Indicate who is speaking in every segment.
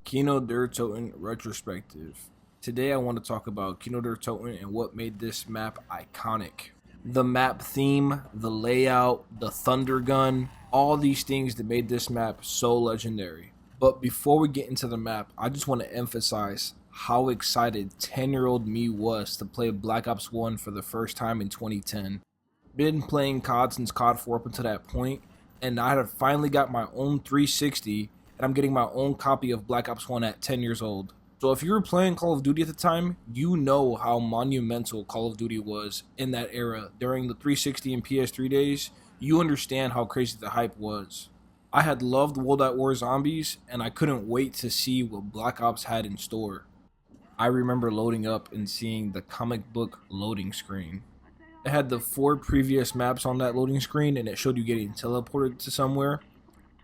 Speaker 1: Kino Der Toten Retrospective. Today I want to talk about Kino Der Toten and what made this map iconic. The map theme, the layout, the thunder gun, all these things that made this map so legendary. But before we get into the map, I just want to emphasize how excited 10-year-old me was to play Black Ops 1 for the first time in 2010. Been playing COD since COD 4 up until that point, and I had finally got my own 360, and I'm getting my own copy of Black Ops 1 at 10 years old. So if you were playing Call of Duty at the time, you know how monumental Call of Duty was in that era. During the 360 and PS3 days, you understand how crazy the hype was. I had loved World at War Zombies, and I couldn't wait to see what Black Ops had in store. I remember loading up and seeing the comic book loading screen. It had the 4 previous maps on that loading screen, and it showed you getting teleported to somewhere,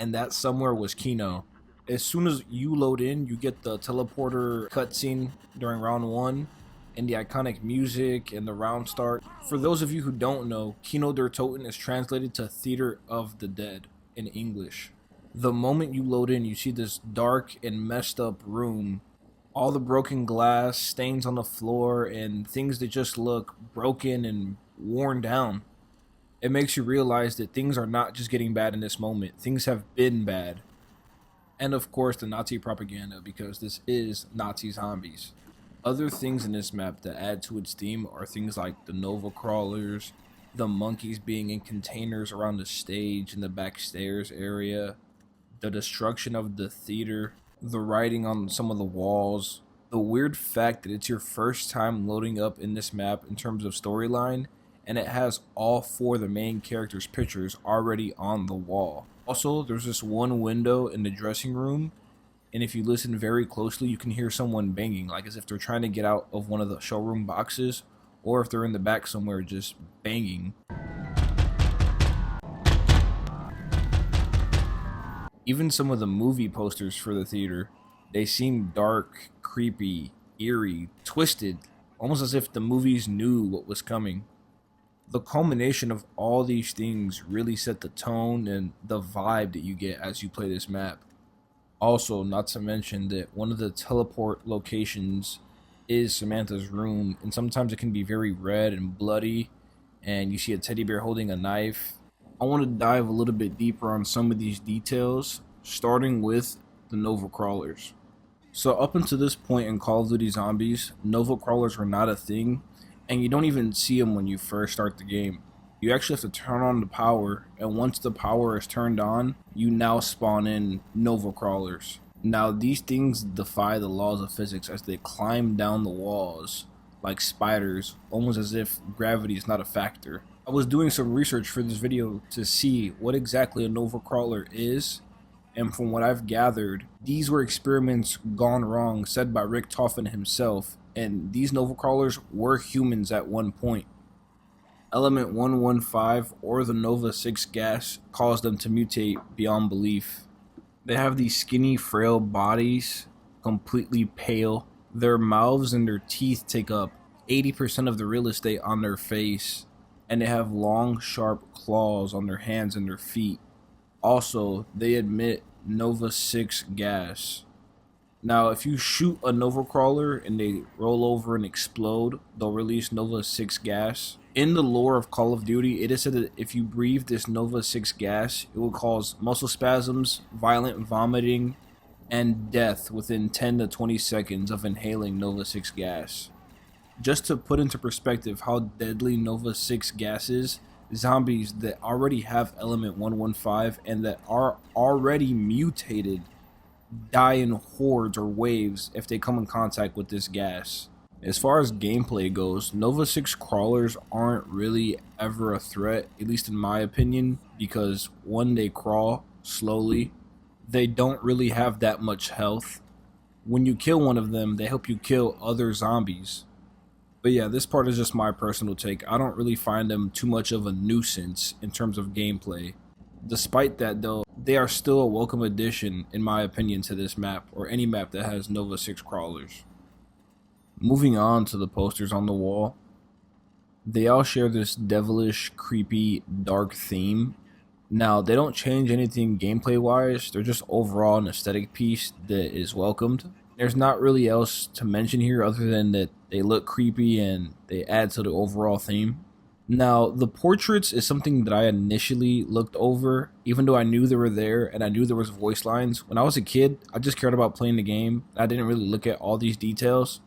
Speaker 1: and that somewhere was Kino. As soon as you load in, you get the teleporter cutscene during round 1, and the iconic music and the round start. For those of you who don't know, Kino Der Toten is translated to Theater of the Dead in English. The moment you load in, you see this dark and messed up room. All the broken glass, stains on the floor, and things that just look broken and worn down. It makes you realize that things are not just getting bad in this moment. Things have been bad. And of course the Nazi propaganda, because this is Nazi zombies. Other things in this map that add to its theme are things like the Nova crawlers, the monkeys being in containers around the stage in the back stairs area, the destruction of the theater, the writing on some of the walls, the weird fact that it's your first time loading up in this map in terms of storyline, and it has all 4 of the main characters' pictures already on the wall. Also, there's this one window in the dressing room, and if you listen very closely, you can hear someone banging, like as if they're trying to get out of one of the showroom boxes, or if they're in the back somewhere just banging. Even some of the movie posters for the theater, they seem dark, creepy, eerie, twisted, almost as if the movies knew what was coming. The culmination of all these things really set the tone and the vibe that you get as you play this map. Also, not to mention that one of the teleport locations is Samantha's room, and sometimes it can be very red and bloody, and you see a teddy bear holding a knife. I want to dive a little bit deeper on some of these details, starting with the Nova crawlers. So up until this point in Call of Duty Zombies, Nova crawlers were not a thing, and you don't even see them when you first start the game. You actually have to turn on the power, and once the power is turned on, you now spawn in Nova crawlers. Now these things defy the laws of physics as they climb down the walls like spiders, almost as if gravity is not a factor. I was doing some research for this video to see what exactly a Nova crawler is, and from what I've gathered, these were experiments gone wrong said by Rick Toffin himself, and these Nova crawlers were humans at one point. Element 115 or the Nova 6 gas caused them to mutate beyond belief. They have these skinny, frail bodies, completely pale. Their mouths and their teeth take up 80% of the real estate on their face, and they have long, sharp claws on their hands and their feet. Also, they emit Nova 6 gas. Now, if you shoot a Nova crawler and they roll over and explode, they'll release Nova 6 gas. In the lore of Call of Duty, it is said that if you breathe this Nova 6 gas, it will cause muscle spasms, violent vomiting, and death within 10 to 20 seconds of inhaling Nova 6 gas. Just to put into perspective how deadly Nova 6 gas is, zombies that already have element 115 and that are already mutated die in hordes or waves if they come in contact with this gas. As far as gameplay goes, Nova 6 crawlers aren't really ever a threat, at least in my opinion, because one, they crawl slowly, they don't really have that much health. When you kill one of them, they help you kill other zombies. But yeah, this part is just my personal take. I don't really find them too much of a nuisance in terms of gameplay. Despite that though, they are still a welcome addition in my opinion to this map, or any map that has Nova 6 crawlers. Moving on to the posters on the wall, they all share this devilish, creepy, dark theme, Now, they don't change anything gameplay wise, they're just overall an aesthetic piece that is welcomed. There's not really else to mention here other than that they look creepy and they add to the overall theme. Now, the portraits is something that I initially looked over, even though I knew they were there and I knew there was voice lines. When I was a kid, I just cared about playing the game. I didn't really look at all these details.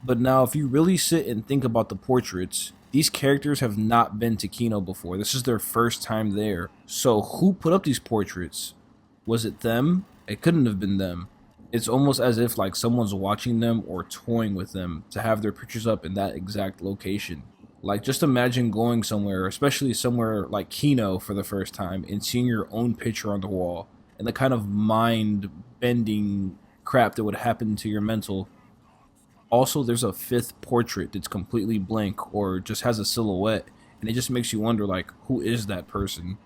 Speaker 1: But now, if you really sit and think about the portraits, these characters have not been to Kino before. This is their first time there. So, who put up these portraits? Was it them? It couldn't have been them. It's almost as if like someone's watching them or toying with them to have their pictures up in that exact location. Like, just imagine going somewhere, especially somewhere like Kino for the first time, and seeing your own picture on the wall, and the kind of mind bending crap that would happen to your mental. Also, there's a fifth portrait that's completely blank or just has a silhouette, and it just makes you wonder, like, who is that person?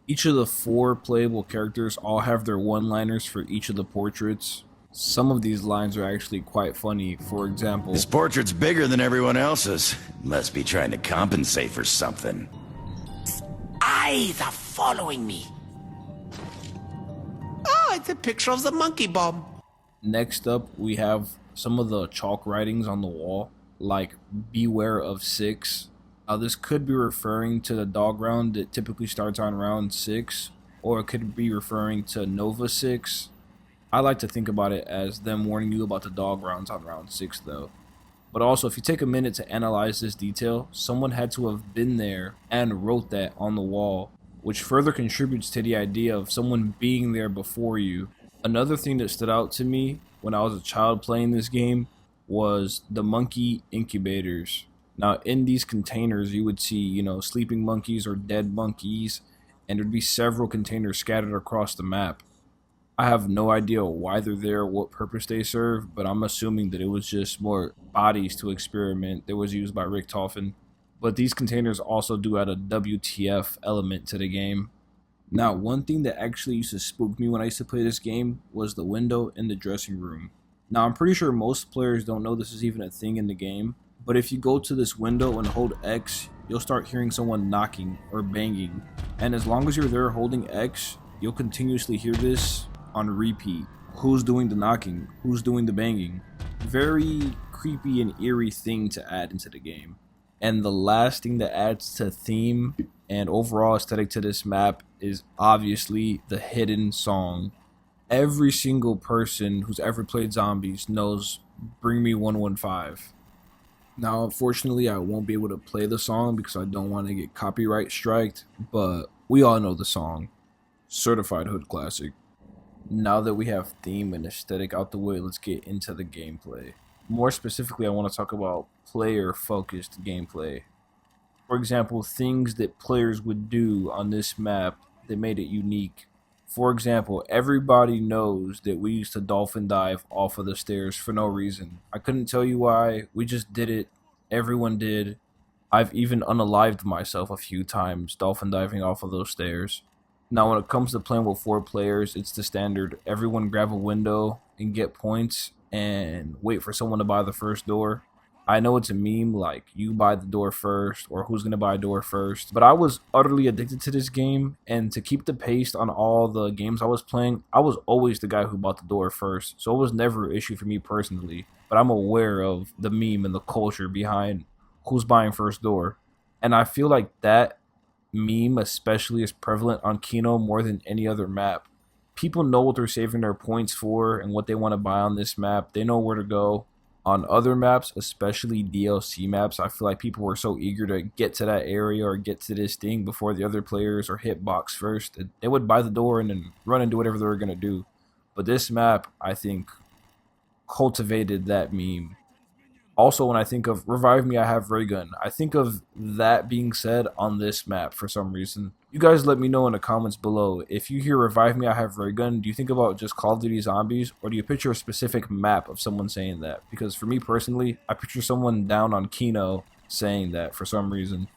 Speaker 1: Each of the four playable characters all have their one-liners for each of the portraits. Some of these lines are actually quite funny. For example,
Speaker 2: This portrait's bigger than everyone else's. Must be trying to compensate for something.
Speaker 3: Eyes are following me. Oh, it's a picture of the monkey bomb.
Speaker 1: next up we have some of the chalk writings on the wall, like "Beware of 6." This could be referring to the dog round that typically starts on round 6, or it could be referring to Nova 6. I like to think about it as them warning you about the dog rounds on round 6 though. But also, if you take a minute to analyze this detail, someone had to have been there and wrote that on the wall, which further contributes to the idea of someone being there before you. Another thing that stood out to me when I was a child playing this game was the monkey incubators. Now, in these containers, you would see, sleeping monkeys or dead monkeys, and there'd be several containers scattered across the map. I have no idea why they're there, what purpose they serve, but I'm assuming that it was just more bodies to experiment that was used by Richtofen. But these containers also do add a WTF element to the game. Now, one thing that actually used to spook me when I used to play this game was the window in the dressing room. Now, I'm pretty sure most players don't know this is even a thing in the game, but if you go to this window and hold X, you'll start hearing someone knocking or banging. And as long as you're there holding X, you'll continuously hear this on repeat. Who's doing the knocking? Who's doing the banging? Very creepy and eerie thing to add into the game. And the last thing that adds to theme and overall aesthetic to this map is obviously the hidden song. Every single person who's ever played zombies knows Bring Me 115. Now, unfortunately, I won't be able to play the song because I don't want to get copyright striked, but we all know the song. Certified Hood Classic. Now that we have theme and aesthetic out the way, let's get into the gameplay. More specifically, I want to talk about player-focused gameplay. For example, things that players would do on this map that made it unique. For example, everybody knows that we used to dolphin dive off of the stairs for no reason. I couldn't tell you why, we just did it. Everyone did. I've even unalived myself a few times dolphin diving off of those stairs. Now, when it comes to playing with 4 players, it's the standard. Everyone grab a window and get points and wait for someone to buy the first door. I know it's a meme, like you buy the door first or who's going to buy a door first. But I was utterly addicted to this game, and to keep the pace on all the games I was playing, I was always the guy who bought the door first. So it was never an issue for me personally. But I'm aware of the meme and the culture behind who's buying first door. And I feel like that meme especially is prevalent on Kino more than any other map. People know what they're saving their points for and what they want to buy on this map. They know where to go. On other maps, especially DLC maps, I feel like people were so eager to get to that area or get to this thing before the other players or hit box first. They would buy the door and then run and do whatever they were going to do. But this map, I think, cultivated that meme. Also, when I think of Revive Me, I Have Ray Gun, I think of that being said on this map for some reason. You guys let me know in the comments below. If you hear Revive Me, I Have Ray Gun, do you think about just Call of Duty Zombies, or do you picture a specific map of someone saying that? Because for me personally, I picture someone down on Kino saying that for some reason.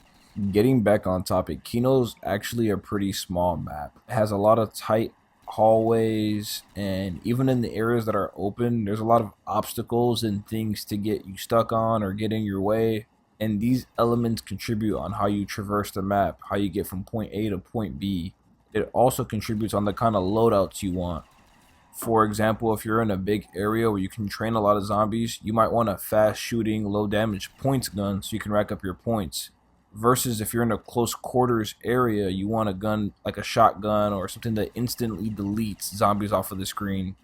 Speaker 1: Getting back on topic, Kino's actually a pretty small map. It has a lot of tight hallways, and even in the areas that are open, there's a lot of obstacles and things to get you stuck on or get in your way. And these elements contribute on how you traverse the map, how you get from point A to point B. It also contributes on the kind of loadouts you want. For example, if you're in a big area where you can train a lot of zombies, you might want a fast shooting, low damage points gun so you can rack up your points. Versus if you're in a close quarters area, you want a gun like a shotgun or something that instantly deletes zombies off of the screen.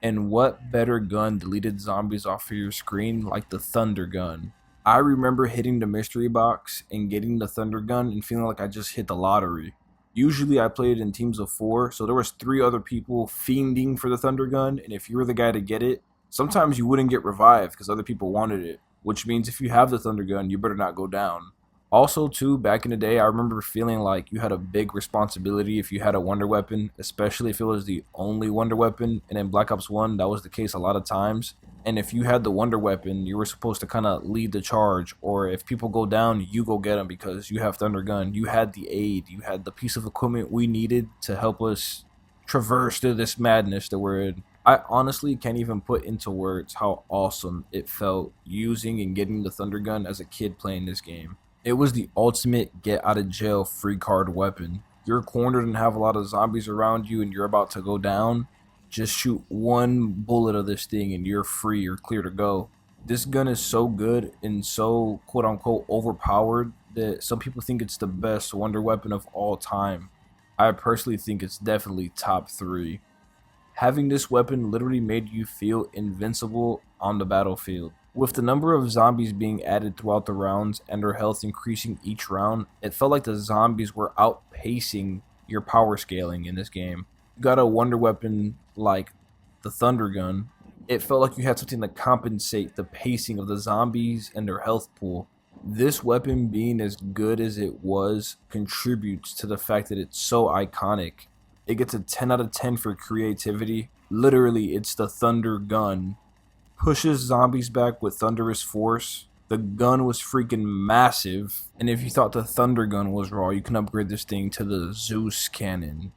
Speaker 1: And what better gun deleted zombies off of your screen like the Thunder Gun? I remember hitting the mystery box and getting the Thunder Gun and feeling like I just hit the lottery. Usually I played in teams of 4, so there was 3 other people fiending for the Thunder Gun, and if you were the guy to get it, sometimes you wouldn't get revived because other people wanted it, which means if you have the Thunder Gun, you better not go down. Also, too, back in the day, I remember feeling like you had a big responsibility if you had a wonder weapon, especially if it was the only wonder weapon, and in Black Ops 1, that was the case a lot of times. And if you had the wonder weapon, you were supposed to kind of lead the charge, or if people go down, you go get them because you have Thunder Gun. You had the aid, you had the piece of equipment we needed to help us traverse through this madness that we're in. I honestly can't even put into words how awesome it felt using and getting the Thunder Gun as a kid playing this game. It was the ultimate get out of jail free card weapon. You're cornered and have a lot of zombies around you and you're about to go down. Just shoot one bullet of this thing and you're free or clear to go. This gun is so good and so quote unquote overpowered that some people think it's the best wonder weapon of all time. I personally think it's definitely top 3. Having this weapon literally made you feel invincible on the battlefield. With the number of zombies being added throughout the rounds and their health increasing each round, it felt like the zombies were outpacing your power scaling in this game. You got a wonder weapon like the Thunder Gun. It felt like you had something to compensate the pacing of the zombies and their health pool. This weapon being as good as it was contributes to the fact that it's so iconic. It gets a 10 out of 10 for creativity. Literally, it's the Thunder Gun. Pushes zombies back with thunderous force. The gun was freaking massive. And if you thought the Thunder Gun was raw, you can upgrade this thing to the Zeus Cannon.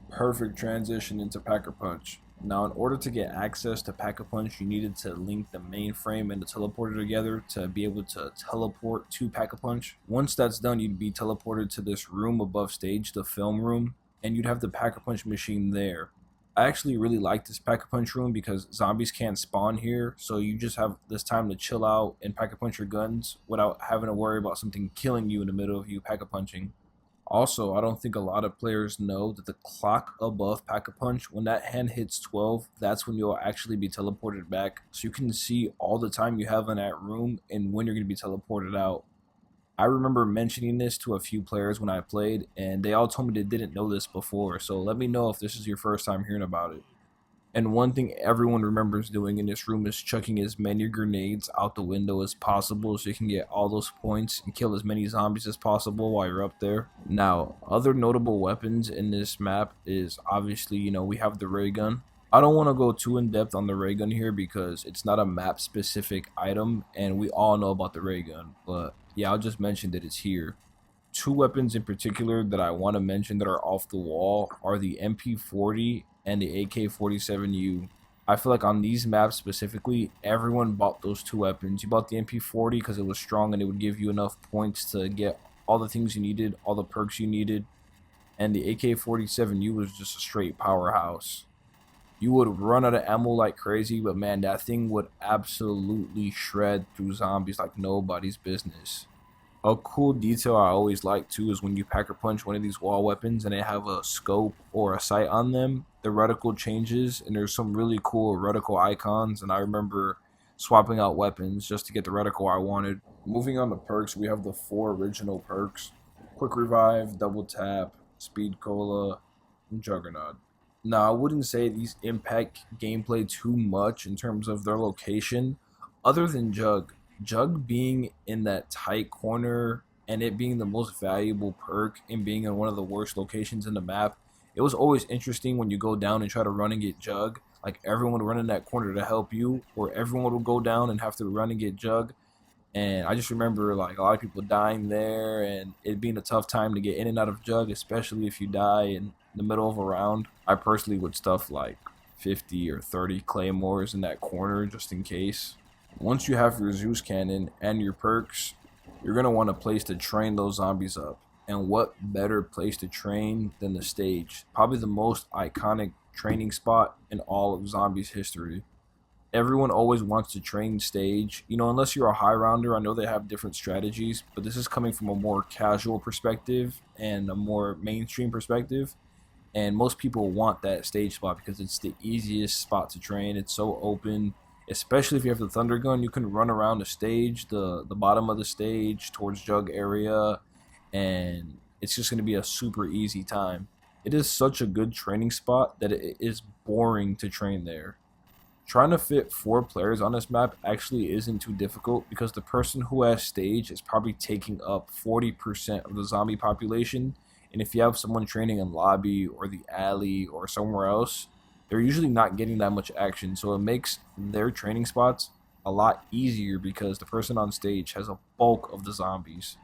Speaker 1: Perfect transition into Pack-a-Punch. Now, in order to get access to Pack-a-Punch, you needed to link the mainframe and the teleporter together to be able to teleport to Pack-a-Punch. Once that's done, you'd be teleported to this room above stage, the film room, and you'd have the Pack-a-Punch machine there. I actually really like this Pack-a-Punch room because zombies can't spawn here, so you just have this time to chill out and Pack-a-Punch your guns without having to worry about something killing you in the middle of you Pack-a-Punching. Also, I don't think a lot of players know that the clock above Pack-a-Punch, when that hand hits 12, that's when you'll actually be teleported back. So you can see all the time you have in that room and when you're going to be teleported out. I remember mentioning this to a few players when I played, and they all told me they didn't know this before, so let me know if this is your first time hearing about it. And one thing everyone remembers doing in this room is chucking as many grenades out the window as possible so you can get all those points and kill as many zombies as possible while you're up there. Now, other notable weapons in this map is obviously, we have the ray gun. I don't want to go too in depth on the ray gun here because it's not a map specific item and we all know about the ray gun, but yeah, I'll just mention that it's here. 2 weapons in particular that I want to mention that are off the wall are the MP40 and the AK-47U. I feel like on these maps specifically, everyone bought those 2 weapons. You bought the MP40 because it was strong and it would give you enough points to get all the things you needed, all the perks you needed. And the AK-47U was just a straight powerhouse. You would run out of ammo like crazy, but man, that thing would absolutely shred through zombies like nobody's business. A cool detail I always like too is when you Pack-a-Punch one of these wall weapons and they have a scope or a sight on them, the reticle changes and there's some really cool reticle icons, and I remember swapping out weapons just to get the reticle I wanted. Moving on to perks, we have the 4 original perks: Quick Revive, Double Tap, Speed Cola, and Juggernaut. Now, I wouldn't say these impact gameplay too much in terms of their location, other than Jug. Jug being in that tight corner and it being the most valuable perk and being in one of the worst locations in the map, it was always interesting when you go down and try to run and get Jug. Like, everyone would run in that corner to help you, or everyone would go down and have to run and get Jug. And I just remember like a lot of people dying there and it being a tough time to get in and out of Jug, especially if you die in the middle of a round. I personally would stuff like 50 or 30 claymores in that corner just in case. Once you have your Zeus cannon and your perks, you're going to want a place to train those zombies up. And what better place to train than the stage? Probably the most iconic training spot in all of zombies history. Everyone always wants to train stage. You know, unless you're a high rounder, I know they have different strategies, but this is coming from a more casual perspective and a more mainstream perspective. And most people want that stage spot because it's the easiest spot to train. It's so open, especially if you have the thunder gun. You can run around the stage, the bottom of the stage towards jug area, and it's just going to be a super easy time. It is such a good training spot that it is boring to train there. Trying to fit 4 players on this map actually isn't too difficult because the person who has stage is probably taking up 40% of the zombie population. And if you have someone training in lobby or the alley or somewhere else, they're usually not getting that much action. So it makes their training spots a lot easier because the person on stage has a bulk of the zombies.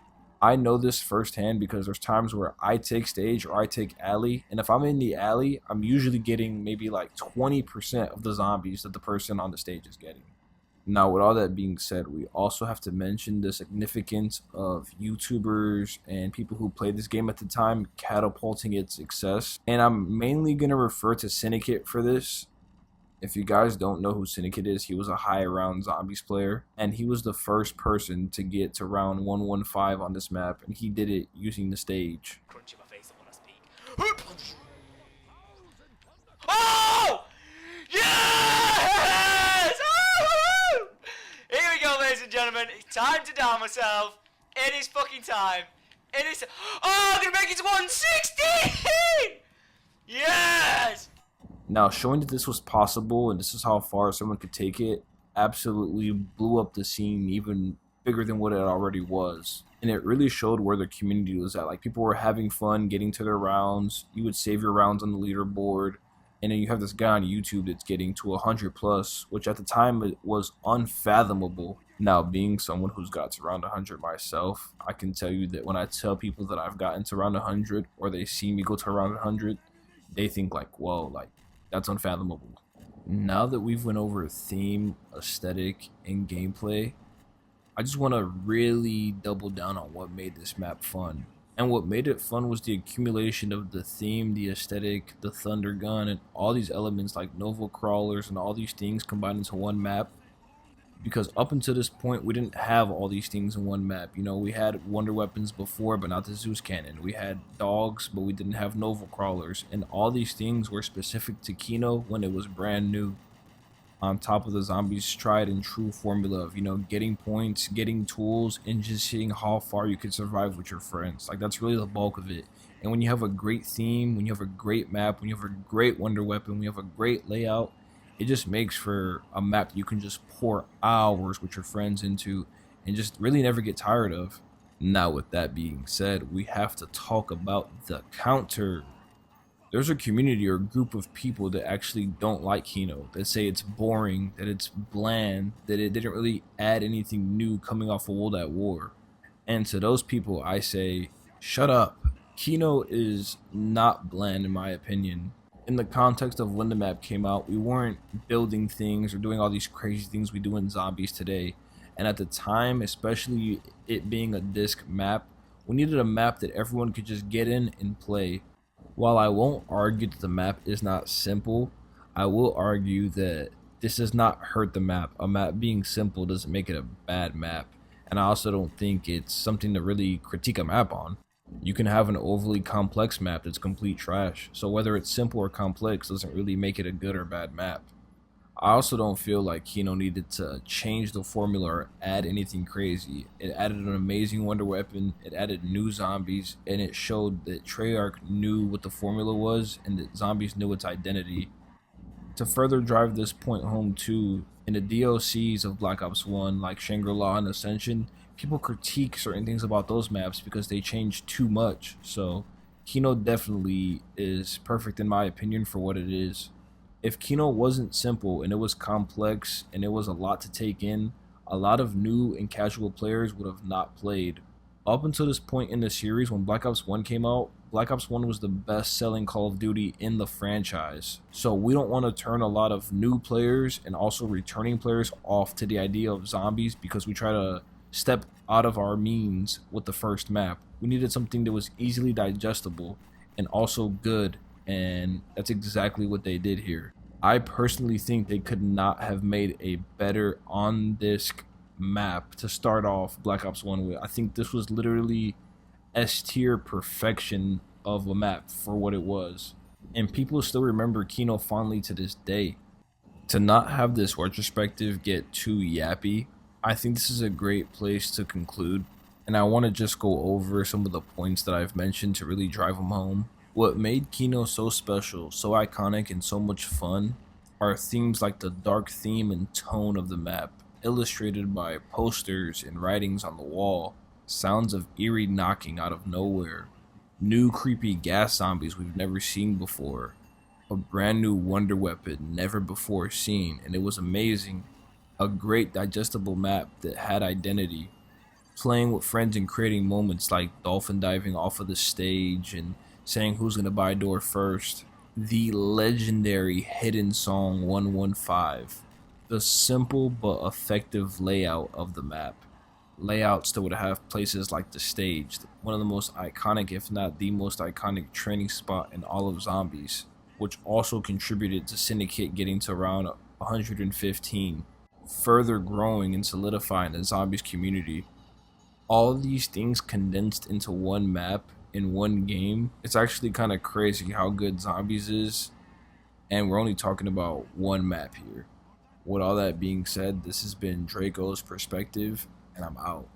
Speaker 1: I know this firsthand because there's times where I take stage or I take alley, and if I'm in the alley, I'm usually getting maybe like 20% of the zombies that the person on the stage is getting. Now, with all that being said, we also have to mention the significance of YouTubers and people who played this game at the time catapulting its success. And I'm mainly going to refer to Syndicate for this. If you guys don't know who Syndicate is, he was a high round zombies player, and he was the first person to get to round 115 on this map, and he did it using the stage.
Speaker 4: Crunch in my face when I speak. Oh! Yes! Oh! Here we go, ladies and gentlemen. It's time to down myself. It is fucking time. It is. Oh, they're making it to 116! Yes!
Speaker 1: Now, showing that this was possible and this is how far someone could take it absolutely blew up the scene even bigger than what it already was. And it really showed where the community was at. Like, people were having fun getting to their rounds. You would save your rounds on the leaderboard. And then you have this guy on YouTube that's getting to 100 plus, which at the time it was unfathomable. Now, being someone who's got to around 100 myself, I can tell you that when I tell people that I've gotten to around 100 or they see me go to around 100, they think like, whoa, like, that's unfathomable. Now that we've went over theme, aesthetic, and gameplay, I just want to really double down on what made this map fun. And what made it fun was the accumulation of the theme, the aesthetic, the thunder gun, and all these elements like Nova crawlers and all these things combined into one map. Because up until this point, we didn't have all these things in one map. You know, we had wonder weapons before, but not the Zeus cannon. We had dogs, but we didn't have Nova crawlers. And all these things were specific to Kino when it was brand new. On top of the zombies' tried and true formula of, you know, getting points, getting tools, and just seeing how far you could survive with your friends. Like, that's really the bulk of it. And when you have a great theme, when you have a great map, when you have a great wonder weapon, when you have a great layout, it just makes for a map that you can just pour hours with your friends into and just really never get tired of. Now, with that being said, we have to talk about the counter. There's a community or a group of people that actually don't like Kino, that say it's boring, that it's bland, that it didn't really add anything new coming off of World at War. And to those people, I say, shut up. Kino is not bland in my opinion. In the context of when the map came out, we weren't building things or doing all these crazy things we do in zombies today. And at the time, especially it being a disc map, we needed a map that everyone could just get in and play. While I won't argue that the map is not simple, I will argue that this does not hurt the map. A map being simple doesn't make it a bad map. And I also don't think it's something to really critique a map on. You can have an overly complex map that's complete trash, so whether it's simple or complex doesn't really make it a good or bad map. I also don't feel like Kino needed to change the formula or add anything crazy. It added an amazing wonder weapon, it added new zombies, and it showed that Treyarch knew what the formula was and that zombies knew its identity. To further drive this point home too, in the DLCs of Black Ops 1 like Shangri-La and Ascension, people critique certain things about those maps because they changed too much. So Kino definitely is perfect in my opinion for what it is. If Kino wasn't simple and it was complex and it was a lot to take in, a lot of new and casual players would have not played. Up until this point in the series, when Black Ops 1 came out, Black Ops 1 was the best selling Call of Duty in the franchise. So we don't want to turn a lot of new players and also returning players off to the idea of zombies because we try to step out of our means with the first map. We needed something that was easily digestible and also good, and that's exactly what they did here. I personally think they could not have made a better on-disc map to start off Black Ops 1 with. I think this was literally S tier perfection of a map for what it was. And people still remember Kino fondly to this day. To not have this retrospective get too yappy, I think this is a great place to conclude. And I want to just go over some of the points that I've mentioned to really drive them home. What made Kino so special, so iconic, and so much fun are themes like the dark theme and tone of the map, illustrated by posters and writings on the wall, sounds of eerie knocking out of nowhere, new creepy gas zombies we've never seen before, a brand new wonder weapon never before seen, and it was amazing, a great digestible map that had identity, playing with friends and creating moments like dolphin diving off of the stage and saying who's gonna buy door first, the legendary hidden song 115, the simple but effective layout of the map, layouts that would have places like the stage, one of the most iconic if not the most iconic training spot in all of zombies, which also contributed to Syndicate getting to around 115, further growing and solidifying the zombies community. All these things condensed into one map in one game. It's actually kind of crazy how good zombies is, and we're only talking about one map here. With all that being said, this has been Draco's Perspective, and I'm out.